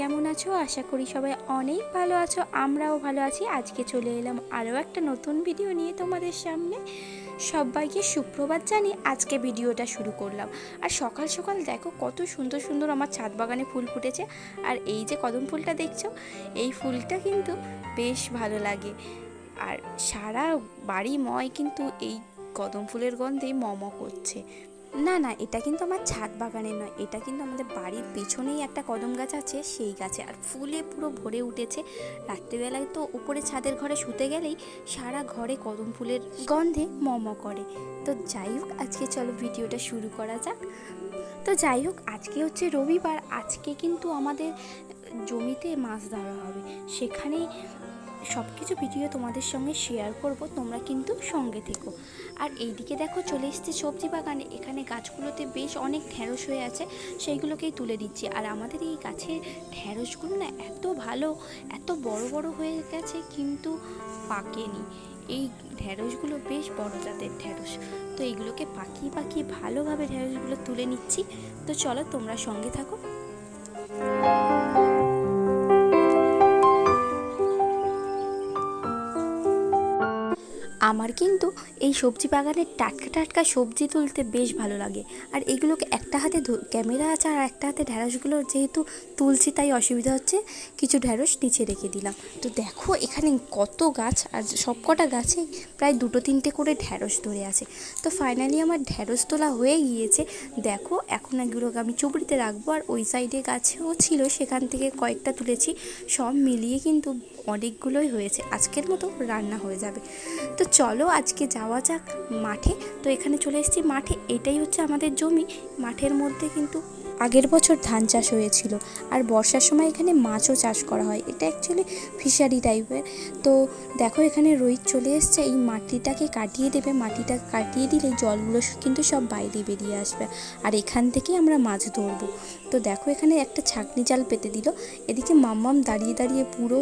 কেমন আছো? আশা করি সবাই অনেক ভালো আছো, আমরাও ভালো আছি। আজকে চলে এলাম আরও একটা নতুন ভিডিও নিয়ে তোমাদের সামনে। সবাইকে সুপ্রভাত জানিয়ে আজকে ভিডিওটা শুরু করলাম। আর সকাল সকাল দেখো কত সুন্দর সুন্দর আমার ছাদ বাগানে ফুল ফুটেছে। আর এই যে কদম ফুলটা দেখছো, এই ফুলটা কিন্তু বেশ ভালো লাগে। আর সারা বাড়িময় কিন্তু এই কদম ফুলের গন্ধেই মম করছে। না না, এটা কিন্তু আমার ছাদ বাগানে নয়, এটা কিন্তু আমাদের বাড়ির পেছনেই একটা কদম গাছ আছে, সেই গাছে। আর ফুলে পুরো ভরে উঠেছে। রাত্রিবেলায় তো উপরে ছাদের ঘরে শুতে গেলেই সারা ঘরে কদম ফুলের গন্ধে মম করে। তো যাই হোক, আজকে চলো ভিডিওটা শুরু করা যাক। তো যাই হোক, আজকে হচ্ছে রবিবার। আজকে কিন্তু আমাদের জমিতে মাছ ধরা হবে, সেখানেই সব কিছু ভিডিও তোমাদের সঙ্গে শেয়ার করব, তোমরা কিন্তু সঙ্গে থেকো। আর এইদিকে দেখো চলে এসেছে সবজি বাগানে। এখানে গাছগুলোতে বেশ অনেক ঢ্যাঁড়স হয়ে আছে, সেইগুলোকেই তুলে দিচ্ছি। আর আমাদের এই গাছের ঢ্যাঁড়সগুলো না এত ভালো, এত বড় বড় হয়ে গেছে, কিন্তু পাকেনি। এই ঢ্যাঁড়সগুলো বেশ বড় জাতের ঢ্যাঁড়স। তো এইগুলোকে পাকিয়ে পাকিয়ে ভালোভাবে ঢ্যাঁড়সগুলো তুলে নিচ্ছি। তো চলো তোমরা সঙ্গে থাকো। আমার কিন্তু এই সবজি বাগানের টাটকা টাটকা সবজি তুলতে বেশ ভালো লাগে। আর এগুলোকে একটা হাতে ক্যামেরা আছে আর একটা হাতে ঢ্যাঁড়সগুলো যেহেতু তুলছি, তাই অসুবিধা হচ্ছে, কিছু ঢ্যাঁড়স নিচে রেখে দিলাম। তো দেখো এখানে কত গাছ, আর সবকটা গাছে প্রায় 2-3টে করে ঢ্যাঁড়স ধরে আছে। তো ফাইনালি আমার ঢ্যাঁড়স তোলা হয়ে গিয়েছে। দেখো এখন এগুলোকে আমি চুবড়িতে রাখবো। আর ওই সাইডে গাছেও ছিল, সেখান থেকে কয়েকটা তুলেছি। সব মিলিয়ে কিন্তু অনেকগুলোই হয়েছে, আজকের মতো রান্না হয়ে যাবে। তো চলো আজকে যাওয়া যাক মাঠে। তো এখানে চলে এসেছি মাঠে, এটাই হচ্ছে আমাদের জমি। মাঠের মধ্যে কিন্তু আগের বছর ধান চাষ হয়েছিল, আর বর্ষার সময় এখানে মাছও চাষ করা হয়। এটা অ্যাকচুয়ালি ফিশারি টাইপের। তো দেখো এখানে রোহিত চলে এসছে, এই মাটিটাকে কাটিয়ে দেবে। মাটিটা কাটিয়ে দিলে জলগুলো কিন্তু সব বাইরে বেরিয়ে আসবে, আর এখান থেকেই আমরা মাছ ধরবো। তো দেখো এখানে একটা ছাঁকনি জাল পেতে দিল। এদিকে মাম্মাম দাঁড়িয়ে দাঁড়িয়ে পুরো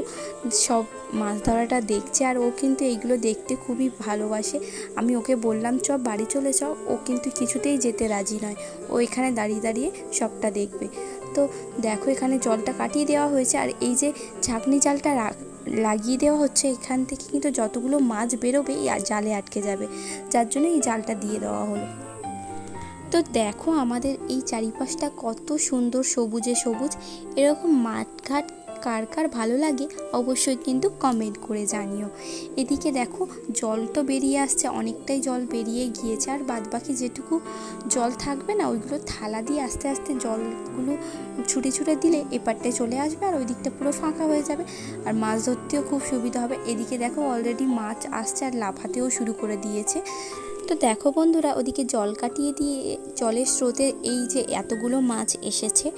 সব মাছ ধরাটা দেখছে, আর ও কিন্তু এইগুলো দেখতে খুবই ভালোবাসে। আমি ওকে বললাম চ বাড়ি চলে যাও, ও কিন্তু কিছুতেই যেতে রাজি নয়। ও এখানে দাঁড়িয়ে দাঁড়িয়ে সবটা দেখবে। তো দেখো এখানে জলটা কাটিয়ে দেওয়া হয়েছে, আর এই যে ছাঁকনি জালটা লাগিয়ে দেওয়া হচ্ছে, এখান থেকে কিন্তু যতগুলো মাছ বেরোবে এই জালে আটকে যাবে, যার জন্য এই জালটা দিয়ে দেওয়া হলো। তো দেখো আমাদের এই চারিপাশটা কত সুন্দর, সবুজে সবুজ। এরকম মাঠঘাট কার কার ভালো লাগে অবশ্যই কিন্তু কমেন্ট করে জানিও। এদিকে দেখো জল তো বেরিয়ে আসছে, অনেকটাই জল বেরিয়ে গিয়েছে। আর বাদবাকি যেটুকু জল থাকবে না, ওইগুলো থালা দিয়ে আস্তে আস্তে জলগুলো ছুটে ছুটে দিলে এপারটায় চলে আসবে, আর ওই দিকটা পুরো ফাঁকা হয়ে যাবে, আর মাছ ধরতেও খুব সুবিধা হবে। এদিকে দেখো অলরেডি মাছ আসছে আর লাফাতেও শুরু করে দিয়েছে। তো দেখো বন্ধুরা, ওদিকে জল কাটিয়ে দিয়ে জলের স্রোতে এই যে এতগুলো মাছ এসেছে।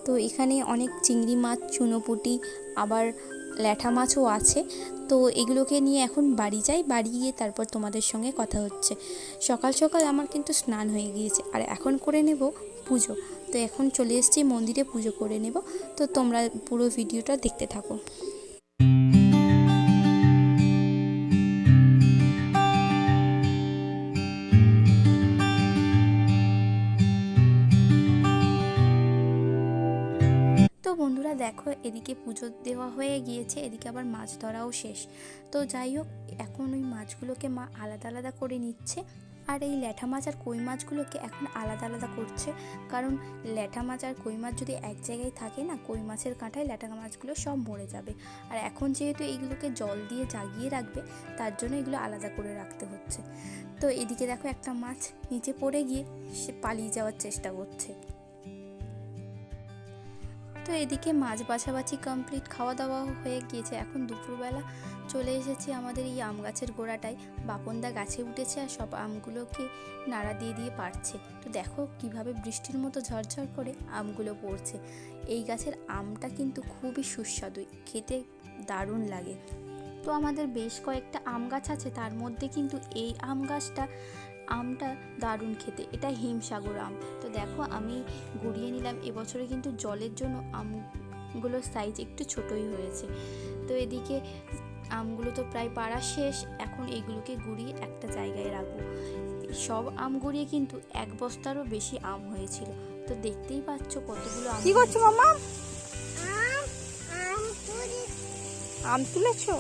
তো এখানে অনেক চিংড়ি মাছ, চুনোপুঁটি, আবার ল্যাঠা মাছও আছে। তো এগুলোকে নিয়ে এখন বাড়ি যাই, বাড়ি গিয়ে তারপর তোমাদের সঙ্গে কথা হচ্ছে। সকাল সকাল আমার কিন্তু স্নান হয়ে গিয়েছে, আর এখন করে নেব পুজো। তো এখন চলে এসেছি মন্দিরে, পুজো করে নেব। তো তোমরা পুরো ভিডিওটা দেখতে থাকো। তো বন্ধুরা দেখো, এদিকে পুজো দেওয়া হয়ে গিয়েছে, এদিকে আবার মাছ ধরাও শেষ। তো যাই হোক, এখন ওই মাছগুলোকে মা আলাদা আলাদা করে নিচ্ছে। আর এই ল্যাঠা মাছ আর কই মাছগুলোকে এখন আলাদা আলাদা করছে, কারণ ল্যাঠা মাছ আর কই মাছ যদি এক জায়গায় থাকে না, কই মাছের কাঁটায় ল্যাঠা মাছগুলো সব মরে যাবে। আর এখন যেহেতু এইগুলোকে জল দিয়ে জাগিয়ে রাখবে, তার জন্য এগুলো আলাদা করে রাখতে হচ্ছে। তো এদিকে দেখো একটা মাছ নিচে পড়ে গিয়ে সে পালিয়ে যাওয়ার চেষ্টা করছে। তো এদিকে মাছ বাছাবাছি কমপ্লিট, খাওয়া দাওয়া হয়ে গিয়েছে। এখন দুপুরবেলা চলে এসেছি আমাদের এই আম গাছের গোড়াটায়। বাপনদা গাছে উঠেছে আর সব আমগুলোকে নাড়া দিয়ে দিয়ে পাড়ছে। তো দেখো কিভাবে বৃষ্টির মতো ঝরঝর করে আমগুলো পড়ছে। এই গাছের আমটা কিন্তু খুবই সুস্বাদু, খেতে দারুণ লাগে। তো আমাদের বেশ কয়েকটা আম গাছ আছে, তার মধ্যে কিন্তু এই আমটা দারুণ খেতে। এটা হিমসাগর আম। তো দেখো আমি গুড়িয়ে নিলাম। এবছরে কিন্তু জলের জন্য আমগুলোর সাইজ একটু ছোটই হয়েছে। তো এদিকে আমগুলো তো প্রায় পাড়া শেষ, এখন এইগুলোকে গুড়িয়ে একটা জায়গায় রাখবো। সব আম গুড়িয়ে কিন্তু 1 বস্তারও বেশি আম হয়েছিল। তো দেখতেই পাচ্ছ কতগুলো আম। কি করছো মাম্মা? আম তুলেছো?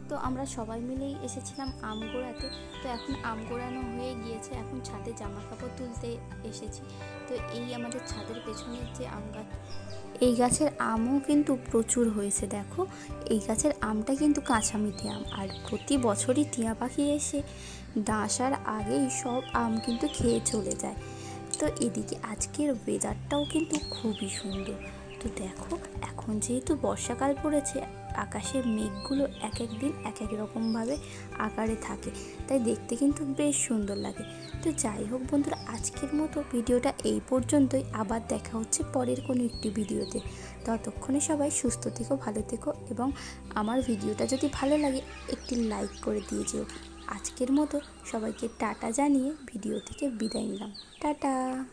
তো আমরা সবাই মিলেই এসেছিলাম আম গোড়াতে। তো এখন আম গোড়ানো হয়ে গিয়েছে, এখন ছাদে জামা কাপড় তুলতে এসেছি। তো এই আমাদের ছাদের পেছনের যে আম গাছ, এই গাছের আমও কিন্তু প্রচুর হয়েছে। দেখো, এই গাছের আমটা কিন্তু কাঁচা মিঠে আম, আর প্রতি বছরই টিয়া পাখি এসে ডাঁসার আগেই সব আম কিন্তু খেয়ে চলে যায়। তো এদিকে আজকের ওয়েদারটাও কিন্তু খুবই সুন্দর। তো দেখো, এখন যেহেতু বর্ষাকাল পড়েছে, আকাশের মেঘগুলো এক এক দিন এক এক রকমভাবে আকারে থাকে, তাই দেখতে কিন্তু বেশ সুন্দর লাগে। তো যাই হোক বন্ধুরা, আজকের মতো ভিডিওটা এই পর্যন্তই। আবার দেখা হচ্ছে পরের কোনো একটি ভিডিওতে। ততক্ষণে সবাই সুস্থ থেকো, ভালো থেকো, এবং আমার ভিডিওটা যদি ভালো লাগে একটি লাইক করে দিয়ে যেও। আজকের মতো সবাইকে টাটা জানিয়ে ভিডিও থেকে বিদায় নিলাম। টাটা।